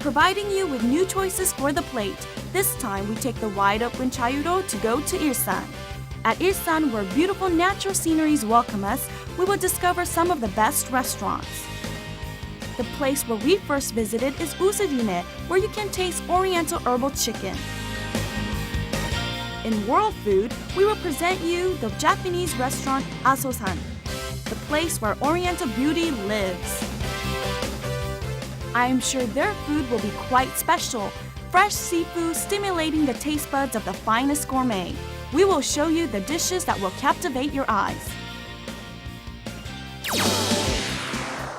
providing you with new choices for the plate. This time, we take the wide-open Ja유로 to go to Ilsan. At Ilsan, where beautiful natural sceneries welcome us, we will discover some of the best restaurants. The place where we first visited is 우슬이네, where you can taste Oriental herbal chicken. In world food, we will present you the Japanese restaurant Asosan, the place where Oriental beauty lives. I am sure their food will be quite special, fresh seafood stimulating the taste buds of the finest gourmet. We will show you the dishes that will captivate your eyes.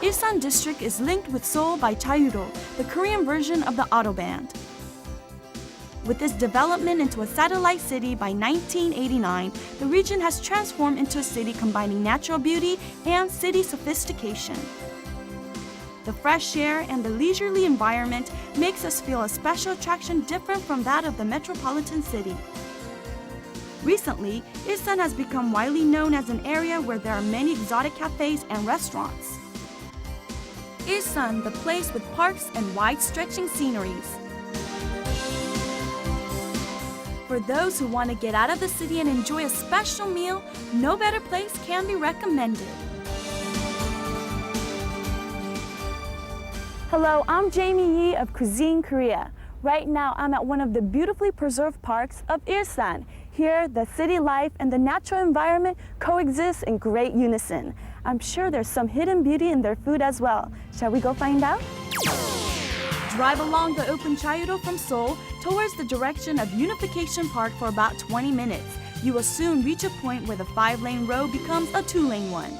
Ilsan district is linked with Seoul by Ja유로, the Korean version of the Autobahn. With this development into a satellite city by 1989, the region has transformed into a city combining natural beauty and city sophistication. The fresh air and the leisurely environment makes us feel a special attraction different from that of the metropolitan city. Recently, Ilsan has become widely known as an area where there are many exotic cafes and restaurants. Ilsan, the place with parks and wide-stretching sceneries. For those who want to get out of the city and enjoy a special meal, no better place can be recommended. Hello, I'm Jamie Yi of Cuisine Korea. Right now, I'm at one of the beautifully preserved parks of Ilsan. Here, the city life and the natural environment coexist in great unison. I'm sure there's some hidden beauty in their food as well. Shall we go find out? Drive along the open Ja유로 from Seoul towards the direction of Unification Park for about 20 minutes. You will soon reach a point where the 5-lane road becomes a 2-lane one.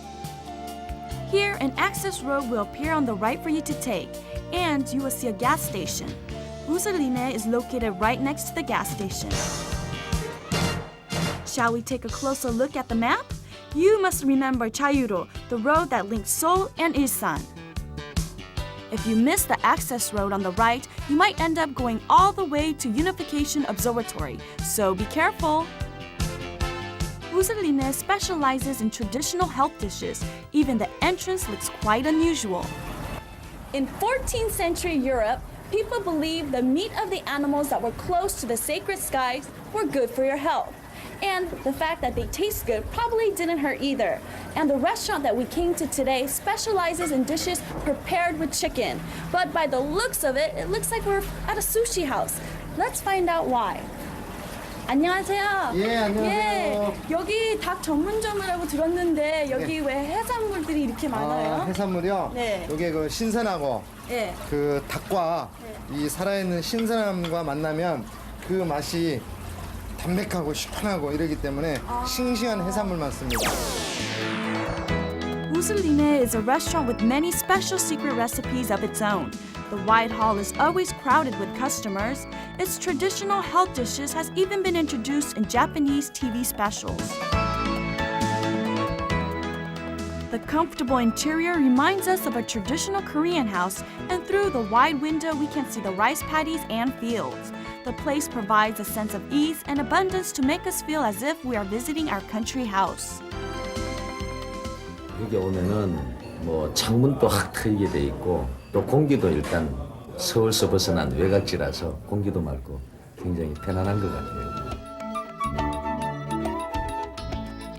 Here, an access road will appear on the right for you to take, and you will see a gas station. 우슬이네 is located right next to the gas station. Shall we take a closer look at the map? You must remember Ja유로, the road that links Seoul and Ilsan. If you miss the access road on the right, you might end up going all the way to Unification Observatory, so be careful. 우슬이네 specializes in traditional health dishes. Even the entrance looks quite unusual. In 14th century Europe, people believed the meat of the animals that were close to the sacred skies were good for your health. And the fact that they taste good probably didn't hurt either. And the restaurant that we came to today specializes in dishes prepared with chicken. But by the looks of it, it looks like we're at a sushi house. Let's find out why. 안녕하세요. 예, 안녕하세요. 예, 여기 닭 전문점이라고 들었는데 여기 왜 해산물들이 이렇게 많아요? 해산물이요? 네. 요게 그 신선하고 예. 그 닭과 이 살아있는 신선함과 만나면 그 맛이 담백하고 시원하고 이러기 때문에 싱싱한 해산물만 씁니다. 우슬이네 is a restaurant with many special secret recipes of its own. The wide hall is always crowded with customers. Its traditional health dishes has even been introduced in Japanese TV specials. The comfortable interior reminds us of a traditional Korean house, and through the wide window we can see the rice paddies and fields. The place provides a sense of ease and abundance to make us feel as if we are visiting our country house. 여기 오면은 뭐 창문도 확 트이게 돼 있고 또 공기도 일단 서울서 벗어난 외곽지라서 공기도 맑고 굉장히 편안한 것 같아요.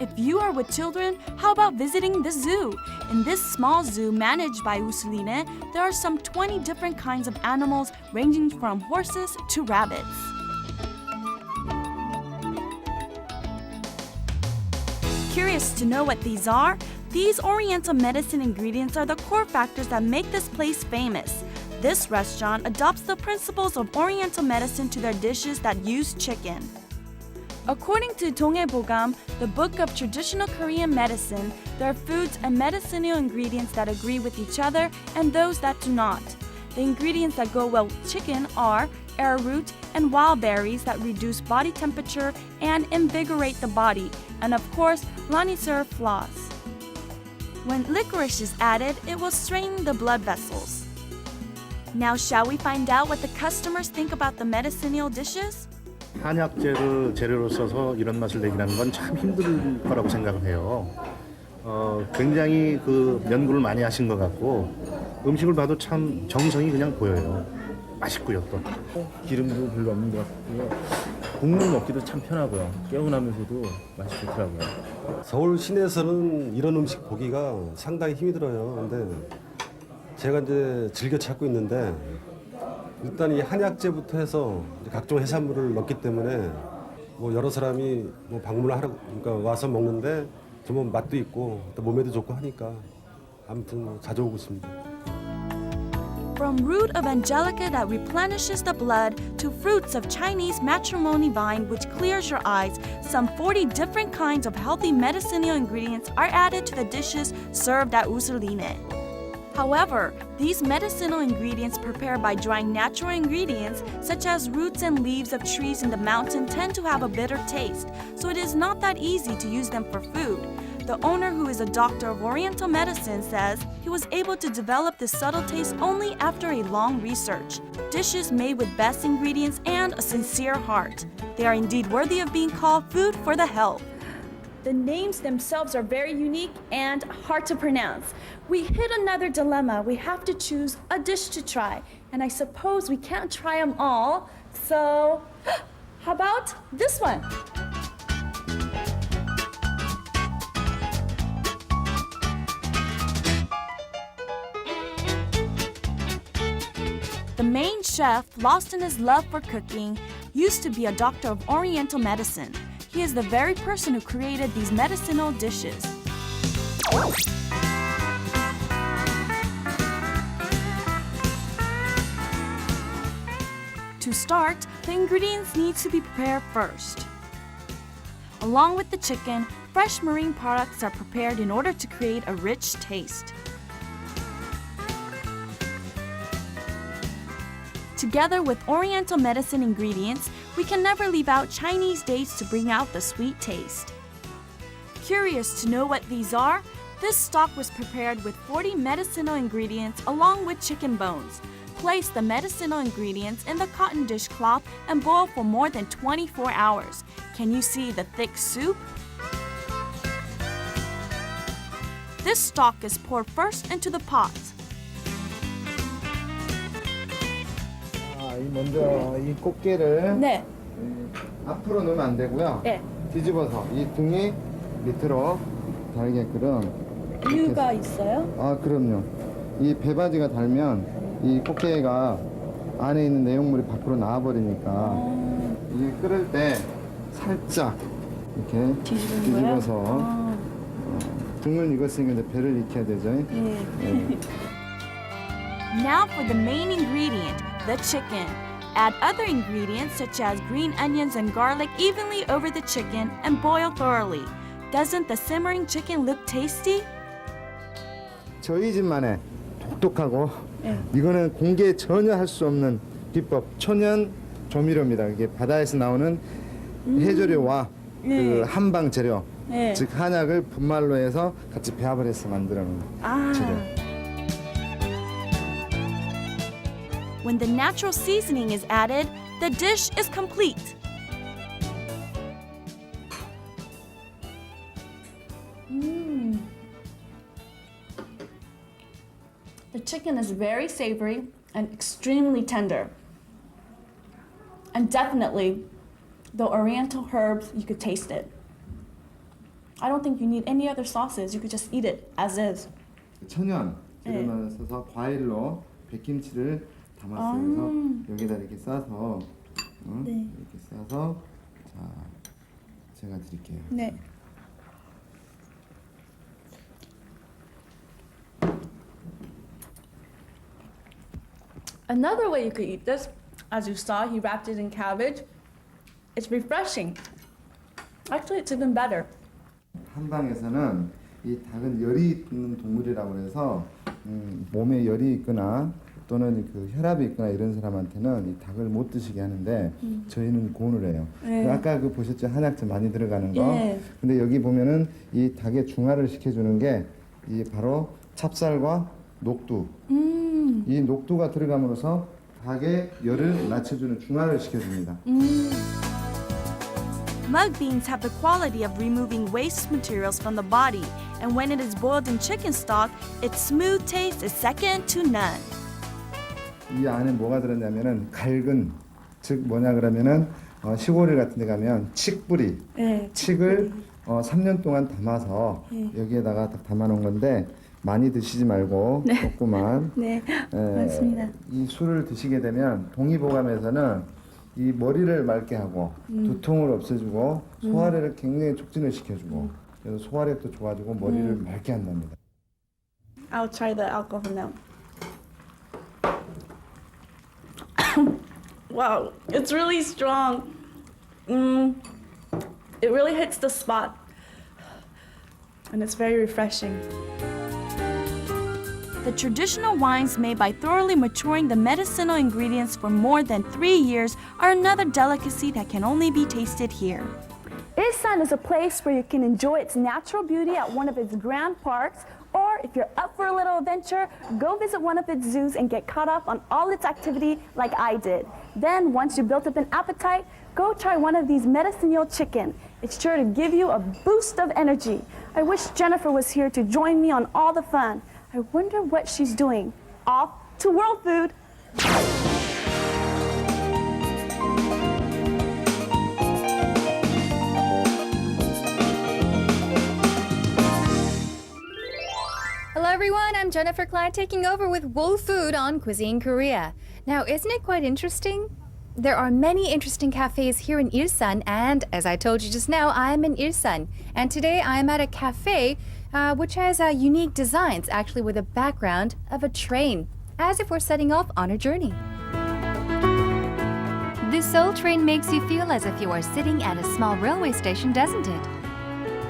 If you are with children, how about visiting the zoo? In this small zoo managed by 우슬이네, there are some 20 different kinds of animals ranging from horses to rabbits. Curious to know what these are? These Oriental medicine ingredients are the core factors that make this place famous. This restaurant adopts the principles of Oriental medicine to their dishes that use chicken. According to 동해보감, the book of traditional Korean medicine, there are foods and medicinal ingredients that agree with each other and those that do not. The ingredients that go well with chicken are arrowroot and wild berries that reduce body temperature and invigorate the body, and of course, lanisur floss. When licorice is added, it will strain the blood vessels. Now, shall we find out what the customers think about the medicinal dishes? 한약재를 재료로 써서 이런 맛을 내기라는 건 참 힘들 거라고 생각을 해요. 굉장히 그 연구를 많이 하신 것 같고 음식을 봐도 참 정성이 그냥 보여요. 맛있고요 또. 기름도 별로 없는 것 같고요. 국물 먹기도 참 편하고요. 개운하면서도 맛이 좋더라고요. 서울 시내에서는 이런 음식 보기가 상당히 힘이 들어요. 근데 제가 이제 즐겨 찾고 있는데 일단 이 한약재부터 해서 각종 해산물을 넣기 때문에 뭐 여러 사람이 뭐 방문을 하러 그러니까 와서 먹는데 정말 맛도 있고 또 몸에도 좋고 하니까 아무튼 자주 오고 있습니다. From root of angelica that replenishes the blood to fruits of Chinese matrimony vine which clears your eyes, some 40 different kinds of healthy medicinal ingredients are added to the dishes served at 우슬이네. However, these medicinal ingredients prepared by drying natural ingredients such as roots and leaves of trees in the mountain tend to have a bitter taste, so it is not that easy to use them for food. The owner, who is a doctor of Oriental medicine, says he was able to develop this subtle taste only after a long research. Dishes made with best ingredients and a sincere heart. They are indeed worthy of being called food for the health. The names themselves are very unique and hard to pronounce. We hit another dilemma. We have to choose a dish to try, and I suppose we can't try them all. So, how about this one? The main chef, lost in his love for cooking, used to be a doctor of Oriental medicine. He is the very person who created these medicinal dishes. To start, the ingredients need to be prepared first. Along with the chicken, fresh marine products are prepared in order to create a rich taste. Together with Oriental medicine ingredients, we can never leave out Chinese dates to bring out the sweet taste. Curious to know what these are? This stock was prepared with 40 medicinal ingredients along with chicken bones. Place the medicinal ingredients in the cotton dishcloth and boil for more than 24 hours. Can you see the thick soup? This stock is poured first into the pot. 먼저 이 꽃게를 네. 앞으로 넣으면 안 되고요. 네. 뒤집어서 이 등이 밑으로 달게끔. 이유가 있어요? 아, 그럼요. 이 배바지가 달면 이 꽃게가 안에 있는 내용물이 밖으로 나와버리니까 이 끓을 때 살짝 이렇게 뒤집어서 등을 익었으니까 이제 배를 익혀야 되죠. 네. Now for the main ingredient, the chicken. Add other ingredients such as green onions and garlic evenly over the chicken and boil thoroughly. Doesn't the simmering chicken look tasty? 저희 집만의 독특하고 이거는 공개 전혀 할 수 없는 비법 천연 조미료입니다. 이게 바다에서 나오는 해조류와 그 한방 재료, 즉 한약을 분말로 해서 같이 배합을 해서 만드는 재료. When the natural seasoning is added, the dish is complete. The chicken is very savory and extremely tender. And definitely, the oriental herbs, you could taste it. I don't think you need any other sauces. You could just eat it as is. 천연 재료만 써서 과일로 백김치를 담았어요. 그래서 여기다 이렇게 싸서 이렇게 싸서 자 제가 드릴게요. 네. Another way you could eat this, as you saw, he wrapped it in cabbage. It's refreshing. Actually, it's even better. 한방에서는 이 닭은 열이 있는 동물이라고 해서 몸에 열이 있거나 또는 그 혈압이 있거나 이런 사람한테는 이 닭을 못 드시게 하는데 저희는 고온을 해요. 아까 그 보셨죠? 한약재 많이 들어가는 거. 근데 여기 보면은 이 닭의 중화를 시켜주는 게 이 바로 찹쌀과 녹두. 이 녹두가 들어감으로써 닭의 열을 낮춰주는 중화를 시켜줍니다. Mung beans have the quality of removing waste materials from the body, and when it is boiled in chicken stock, its smooth taste is second to none. 이 안에 뭐가 들었냐면은 갈근, 즉 뭐냐 그러면은 시골 같은 데 가면 칡뿌리, 네, 칡을 3년 동안 담아서 여기에다가 딱 담아놓은 건데 많이 드시지 말고 조금만. 네, 맞습니다. 이 술을 드시게 되면 동의보감에서는 이 머리를 맑게 하고 두통을 없애주고 소화를 굉장히 촉진을 시켜주고 그래서 소화력도 좋아지고 머리를 맑게 한답니다. I'll try the alcohol now. Wow, it's really strong. It really hits the spot. And it's very refreshing. The traditional wines made by thoroughly maturing the medicinal ingredients for more than 3 years are another delicacy that can only be tasted here. Ilsan is a place where you can enjoy its natural beauty at one of its grand parks, or if you're up for a little adventure, go visit one of its zoos and get caught up on all its activity like I did. Then, once you built up an appetite, go try one of these medicinal chicken. It's sure to give you a boost of energy. I wish Jennifer was here to join me on all the fun. I wonder what she's doing. Off to World Food! Hello everyone, I'm Jennifer Clyde taking over with World Food on Cuisine Korea. Now, isn't it quite interesting? There are many interesting cafes here in Ilsan, and as I told you just now, I'm in Ilsan. And today I'm at a cafe which has unique designs, actually with a background of a train, as if we're setting off on a journey. This Seoul train makes you feel as if you are sitting at a small railway station, doesn't it?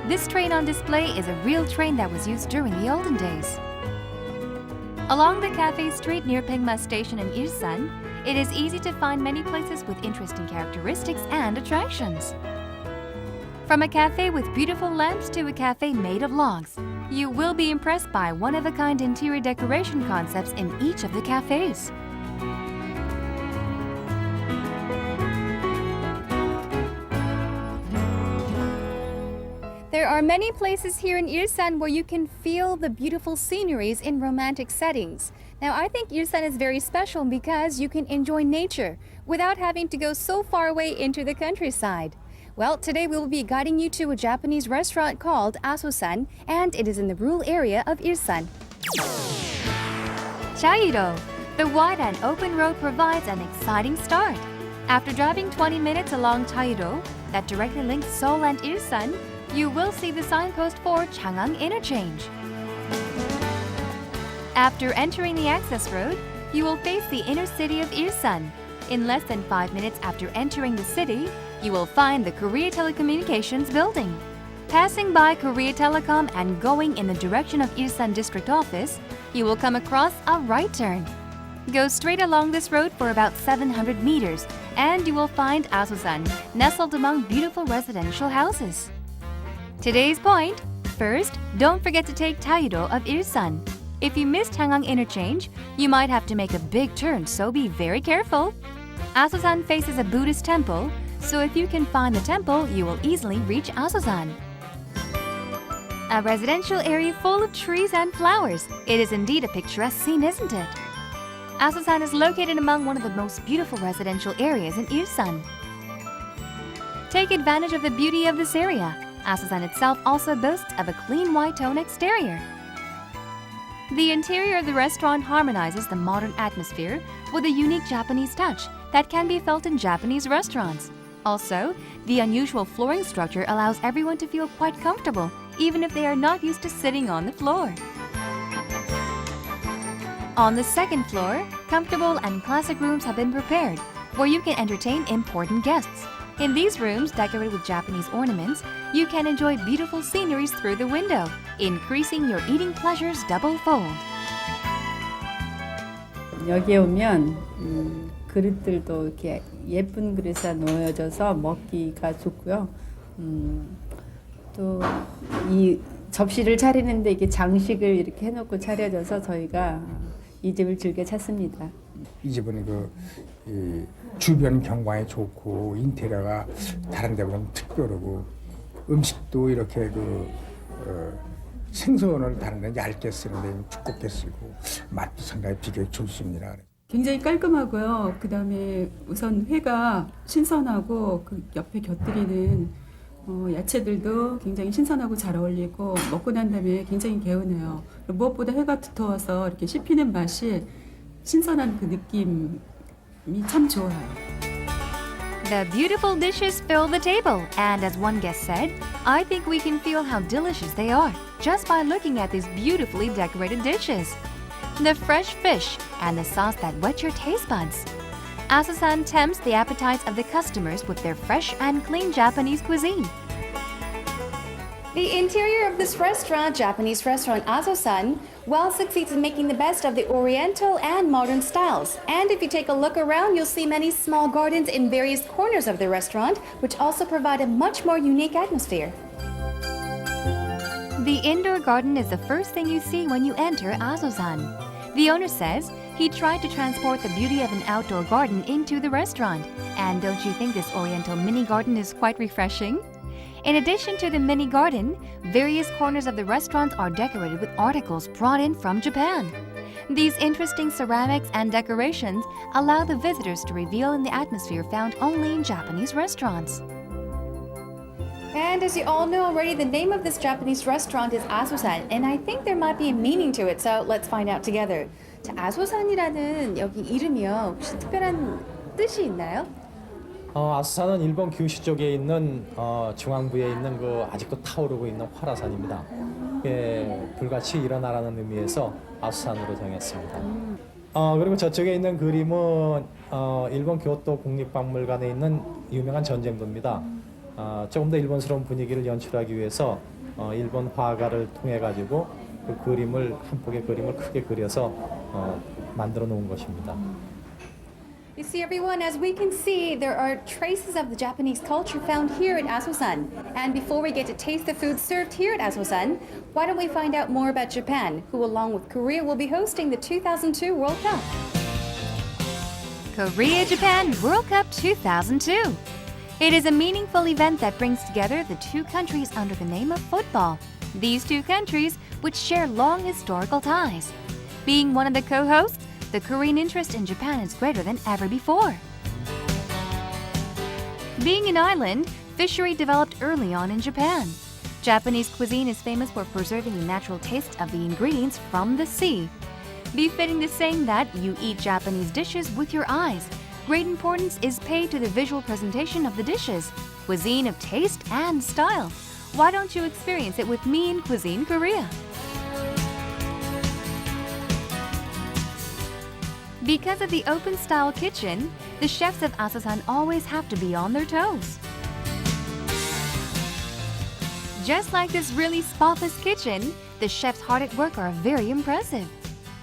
This train on display is a real train that was used during the olden days. Along the cafe street near Pengma Station in Ilsan, it is easy to find many places with interesting characteristics and attractions. From a cafe with beautiful lamps to a cafe made of logs, you will be impressed by one-of-a-kind interior decoration concepts in each of the cafes. There are many places here in Ilsan where you can feel the beautiful sceneries in romantic settings. Now, I think Ilsan is very special because you can enjoy nature without having to go so far away into the countryside. Well, today we will be guiding you to a Japanese restaurant called Asosan, and it is in the rural area of Ilsan. Jairo, the wide and open road provides an exciting start. After driving 20 minutes along Jairo, that directly links Seoul and Ilsan, you will see the signpost for Changang Interchange. After entering the access road, you will face the inner city of Ilsan. In less than 5 minutes after entering the city, you will find the Korea Telecommunications building. Passing by Korea Telecom and going in the direction of Ilsan District Office, you will come across a right turn. Go straight along this road for about 700 meters, and you will find Asosan, nestled among beautiful residential houses. Today's point: first, don't forget to take Taedo of Ilsan. If you miss Changang Interchange, you might have to make a big turn, so be very careful. Asosan faces a Buddhist temple, so if you can find the temple, you will easily reach Asosan. A residential area full of trees and flowers. It is indeed a picturesque scene, isn't it? Asosan is located among one of the most beautiful residential areas in Ilsan. Take advantage of the beauty of this area. Asosan itself also boasts of a clean white tone exterior. The interior of the restaurant harmonizes the modern atmosphere with a unique Japanese touch that can be felt in Japanese restaurants. Also, the unusual flooring structure allows everyone to feel quite comfortable, even if they are not used to sitting on the floor. On the second floor, comfortable and classic rooms have been prepared, where you can entertain important guests. In these rooms, decorated with Japanese ornaments, you can enjoy beautiful sceneries through the window, increasing your eating pleasures double-fold. 여기에 오면 그릇들도 이렇게 예쁜 그릇에 놓여져서 먹기가 좋고요. 또 이 접시를 차리는데 이게 장식을 이렇게 해놓고 차려져서 저희가 이 집을 즐겨 찾습니다. 이 집은 이 주변 경관이 좋고 인테리어가 다른 데보다는 특별하고 음식도 이렇게 생선을 다른 데 얇게 쓰는데 두껍게 쓰고 맛도 상당히 비교히 좋습니다. 굉장히 깔끔하고요. 그다음에 우선 회가 신선하고 그 옆에 곁들이는 야채들도 굉장히 신선하고 잘 어울리고 먹고 난 다음에 굉장히 개운해요. 무엇보다 회가 두터워서 이렇게 씹히는 맛이 신선한 그 느낌이 참 좋아요. The beautiful dishes fill the table, and as one guest said, I think we can feel how delicious they are just by looking at these beautifully decorated dishes. The fresh fish and the sauce that whet your taste buds. Aso-san tempts the appetites of the customers with their fresh and clean Japanese cuisine. The interior of this restaurant, Japanese restaurant Aso-san, well succeeds in making the best of the Oriental and modern styles. And if you take a look around, you'll see many small gardens in various corners of the restaurant, which also provide a much more unique atmosphere. The indoor garden is the first thing you see when you enter Aso-san. The owner says he tried to transport the beauty of an outdoor garden into the restaurant. And don't you think this Oriental mini garden is quite refreshing? In addition to the mini garden, various corners of the restaurant are decorated with articles brought in from Japan. These interesting ceramics and decorations allow the visitors to revel in the atmosphere found only in Japanese restaurants. And as you all know already, the name of this Japanese restaurant is Aso-san, and I think there might be a meaning to it, so let's find out together. 자, 아소산이라는 여기 이름이요. 혹시 특별한 뜻이 있나요? 아소산은 일본 규슈 쪽에 있는 중앙부에 있는 그 아직도 타오르고 있는 활화산입니다. 불같이 일어나라는 의미에서 아소산으로 정했습니다. 그리고 저쪽에 있는 그림은 일본 교토 국립박물관에 있는 유명한 전쟁도입니다. 조금 더 일본스러운 분위기를 연출하기 위해서 일본 화가를 통해 가지고 그 그림을 한 폭의 그림을 크게 그려서 만들어 놓은 것입니다. You see, everyone, as we can see, there are traces of the Japanese culture found here at Aso-san. And before we get to taste the food served here at Aso-san, why don't we find out more about Japan, who along with Korea will be hosting the 2002 World Cup. Korea-Japan World Cup 2002. It is a meaningful event that brings together the two countries under the name of football. These two countries, which share long historical ties. Being one of the co-hosts, the Korean interest in Japan is greater than ever before. Being an island, fishery developed early on in Japan. Japanese cuisine is famous for preserving the natural taste of the ingredients from the sea. Befitting the saying that you eat Japanese dishes with your eyes, great importance is paid to the visual presentation of the dishes, cuisine of taste and style. Why don't you experience it with me in Cuisine Korea? Because of the open-style kitchen, the chefs of Aso-san always have to be on their toes. Just like this really spotless kitchen, the chefs hard at work are very impressive.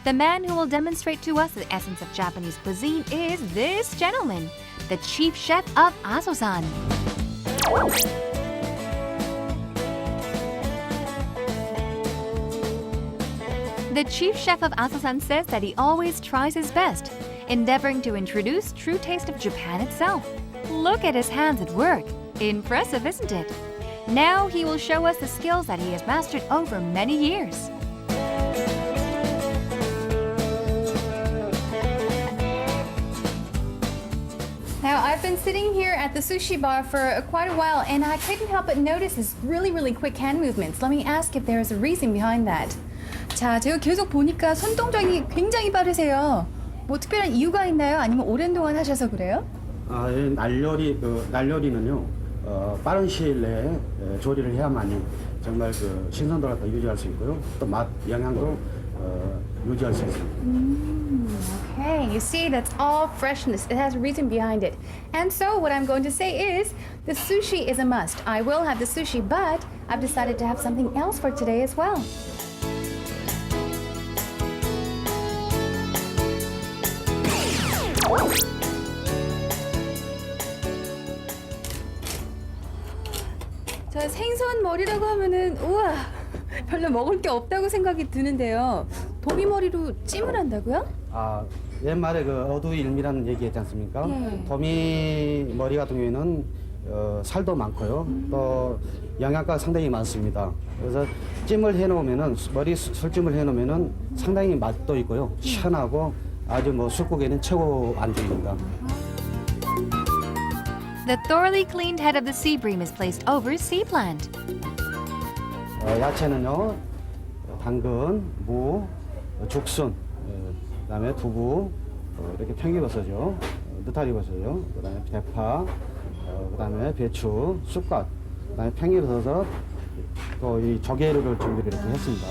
The man who will demonstrate to us the essence of Japanese cuisine is this gentleman, the chief chef of Aso-san. The chief chef of Aso-san says that he always tries his best, endeavoring to introduce true taste of Japan itself. Look at his hands at work. Impressive, isn't it? Now he will show us the skills that he has mastered over many years. Now, I've been sitting here at the sushi bar for quite a while, and I couldn't help but notice his really quick hand movements. Let me ask if there is a reason behind that. 자, 제가 계속 보니까 손 동작이 굉장히 빠르세요. 뭐 특별한 이유가 있나요? 아니면 오랜 동안 하셔서 그래요? 날요리는요, 빠른 시일 내에 조리를 해야만이 정말 그 신선도를 더 유지할 수 있고요. 또 맛, 영양도 유지할 수 있습니다. Okay, you see, that's all freshness. It has a reason behind it. And so what I'm going to say is, the sushi is a must. I will have the sushi, but I've decided to have something else for today as well. 자, 생선 머리라고 하면은 우와, 별로 먹을 게 없다고 생각이 드는데요. 도미 머리로 찜을 한다고요? 옛말에 그 어두일미라는 얘기 했지 않습니까? 도미 머리 같은 경우에는 살도 많고요. 또 영양가가 상당히 많습니다. 그래서 찜을 해놓으면은 머리 설찜을 해놓으면은 상당히 맛도 있고요. 시원하고 아주 뭐 술국에는 최고 안주입니다. The thoroughly cleaned head of the sea bream is placed over sea plant. 야채는요, 당근, 무, 죽순, 그다음에 두부, 이렇게 평기버섯이요, 느타리버섯이요, 그다음에 대파, 그다음에 배추, 쑥갓, 그다음에 평기버섯, 또 이 조개류를 준비를 이렇게 했습니다.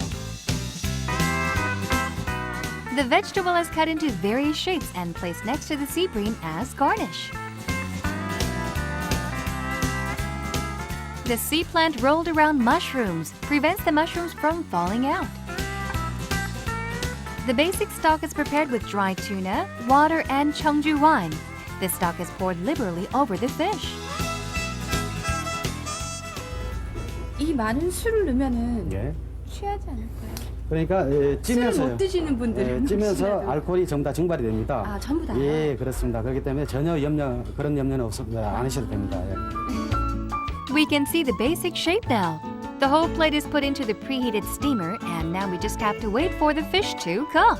The vegetable is cut into various shapes and placed next to the sea bream as garnish. The sea plant rolled around mushrooms prevents the mushrooms from falling out. The basic stock is prepared with dry tuna, water, and cheongju wine. This stock is poured liberally over the fish. 이 많은 술을 넣으면은 예. 취하지 않을까요? 그러니까 술을 찌면서요. 못 드시는 분들은 찌면서 혹시라도. 알코올이 전부 다 증발이 됩니다. 아, 전부 다요? 예, 그렇습니다. 그렇기 때문에 전혀 그런 염려는 안 하셔도 됩니다. 예. We can see the basic shape now. The whole plate is put into the preheated steamer, and now we just have to wait for the fish to cook.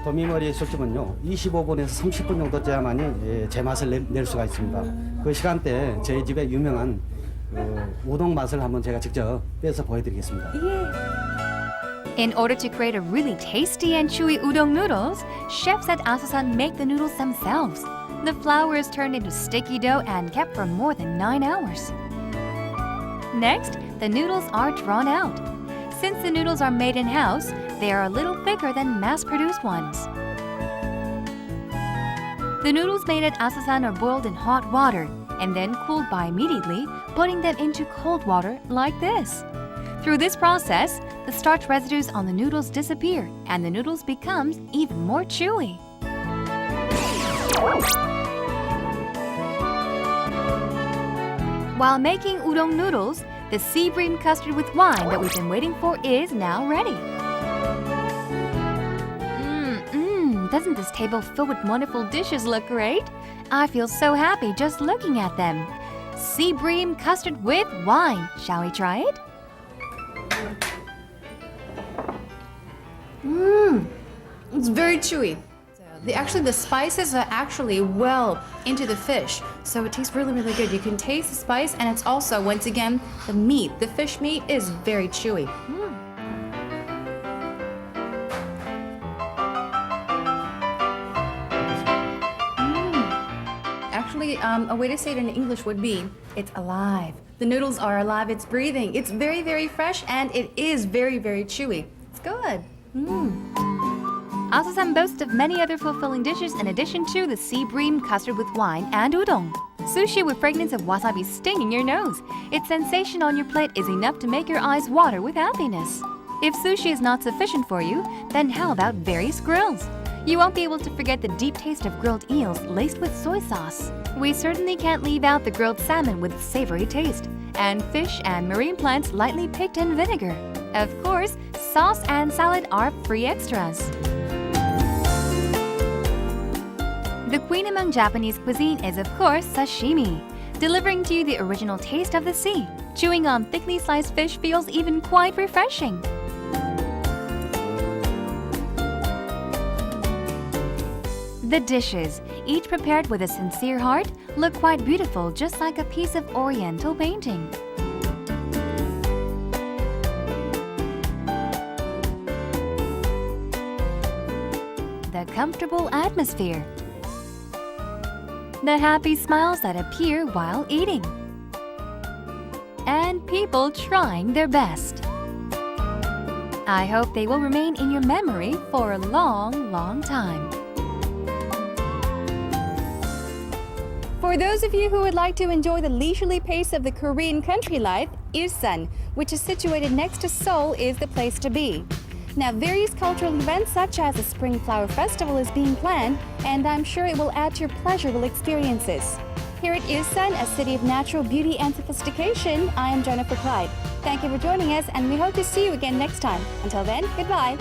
도미머리 술집은요, 25분에서 30분 정도 째야만이 제맛을 낼 수가 있습니다. 그 시간대에 저희 집의 유명한 우동 맛을 한번 제가 직접 빼서 보여드리겠습니다. In order to create a really tasty and chewy udon noodles, chefs at Asasan make the noodles themselves. The flour is turned into sticky dough and kept for more than 9 hours. Next, the noodles are drawn out. Since the noodles are made in-house, they are a little thicker than mass-produced ones. The noodles made at Asasan are boiled in hot water and then cooled by immediately putting them into cold water like this. Through this process, the starch residues on the noodles disappear and the noodles becomes even more chewy. While making udon noodles, the sea bream custard with wine that we've been waiting for is now ready. Doesn't this table filled with wonderful dishes look great? I feel so happy just looking at them. Sea bream custard with wine. Shall we try it? It's very chewy. The spices are actually well into the fish, so it tastes really, really good. You can taste the spice, and it's also, once again, the meat. The fish meat is very chewy. Actually, a way to say it in English would be, it's alive. The noodles are alive, it's breathing. It's very, very fresh, and it is very, very chewy. It's good. Asasan boasts of many other fulfilling dishes in addition to the sea bream custard with wine and udon. Sushi with fragrance of wasabi stinging your nose. Its sensation on your plate is enough to make your eyes water with happiness. If sushi is not sufficient for you, then how about various grills? You won't be able to forget the deep taste of grilled eels laced with soy sauce. We certainly can't leave out the grilled salmon with savory taste, and fish and marine plants lightly picked in vinegar. Of course, sauce and salad are free extras. The queen among Japanese cuisine is, of course, sashimi, delivering to you the original taste of the sea. Chewing on thickly sliced fish feels even quite refreshing. The dishes, each prepared with a sincere heart, look quite beautiful, just like a piece of oriental painting. The comfortable atmosphere. The happy smiles that appear while eating. And people trying their best. I hope they will remain in your memory for a long, long time. For those of you who would like to enjoy the leisurely pace of the Korean country life, Ilsan, which is situated next to Seoul, is the place to be. Now, various cultural events such as the Spring Flower Festival is being planned, and I'm sure it will add to your pleasurable experiences. Here at Ilsan, a city of natural beauty and sophistication, I am Jennifer Clyde. Thank you for joining us, and we hope to see you again next time. Until then, goodbye.